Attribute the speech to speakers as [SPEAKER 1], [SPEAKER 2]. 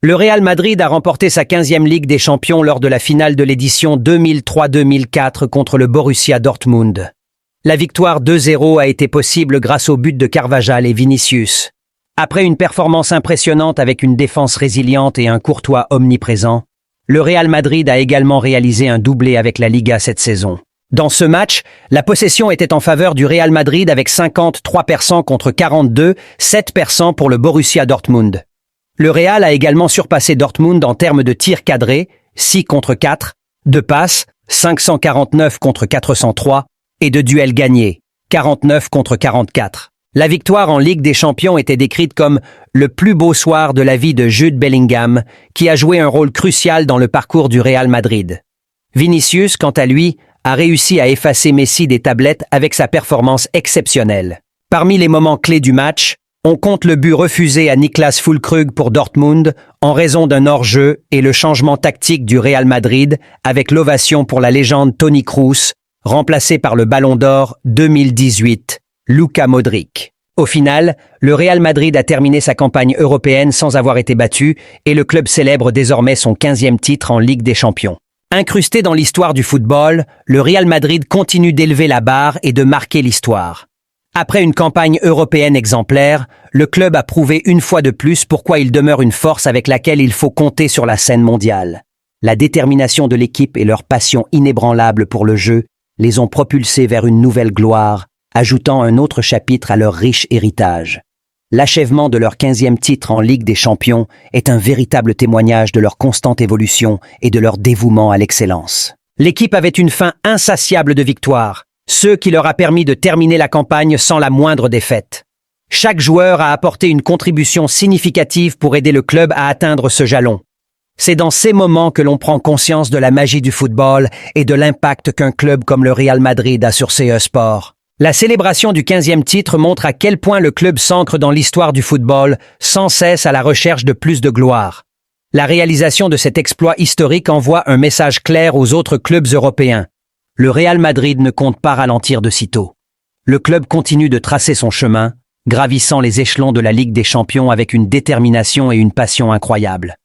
[SPEAKER 1] Le Real Madrid a remporté sa 15e Ligue des Champions lors de la finale de l'édition 2003-2004 contre le Borussia Dortmund. La victoire 2-0 a été possible grâce au but de Carvajal et Vinicius. Après une performance impressionnante avec une défense résiliente et un Courtois omniprésent, le Real Madrid a également réalisé un doublé avec la Liga cette saison. Dans ce match, la possession était en faveur du Real Madrid avec 53% contre 42, 7% pour le Borussia Dortmund. Le Real a également surpassé Dortmund en termes de tirs cadrés, 6 contre 4, de passes, 549 contre 403, et de duels gagnés, 49 contre 44. La victoire en Ligue des Champions était décrite comme le plus beau soir de la vie de Jude Bellingham, qui a joué un rôle crucial dans le parcours du Real Madrid. Vinicius, quant à lui, a réussi à effacer Messi des tablettes avec sa performance exceptionnelle. Parmi les moments clés du match, on compte le but refusé à Niklas Füllkrug pour Dortmund en raison d'un hors-jeu et le changement tactique du Real Madrid avec l'ovation pour la légende Toni Kroos, remplacé par le Ballon d'Or 2018, Luka Modric. Au final, le Real Madrid a terminé sa campagne européenne sans avoir été battu et le club célèbre désormais son 15e titre en Ligue des Champions. Incrusté dans l'histoire du football, le Real Madrid continue d'élever la barre et de marquer l'histoire. Après une campagne européenne exemplaire, le club a prouvé une fois de plus pourquoi il demeure une force avec laquelle il faut compter sur la scène mondiale. La détermination de l'équipe et leur passion inébranlable pour le jeu les ont propulsés vers une nouvelle gloire, ajoutant un autre chapitre à leur riche héritage. L'achèvement de leur 15e titre en Ligue des Champions est un véritable témoignage de leur constante évolution et de leur dévouement à l'excellence. L'équipe avait une faim insatiable de victoires, ce qui leur a permis de terminer la campagne sans la moindre défaite. Chaque joueur a apporté une contribution significative pour aider le club à atteindre ce jalon. C'est dans ces moments que l'on prend conscience de la magie du football et de l'impact qu'un club comme le Real Madrid a sur ses sports. La célébration du 15e titre montre à quel point le club s'ancre dans l'histoire du football, sans cesse à la recherche de plus de gloire. La réalisation de cet exploit historique envoie un message clair aux autres clubs européens. Le Real Madrid ne compte pas ralentir de sitôt. Le club continue de tracer son chemin, gravissant les échelons de la Ligue des Champions avec une détermination et une passion incroyables.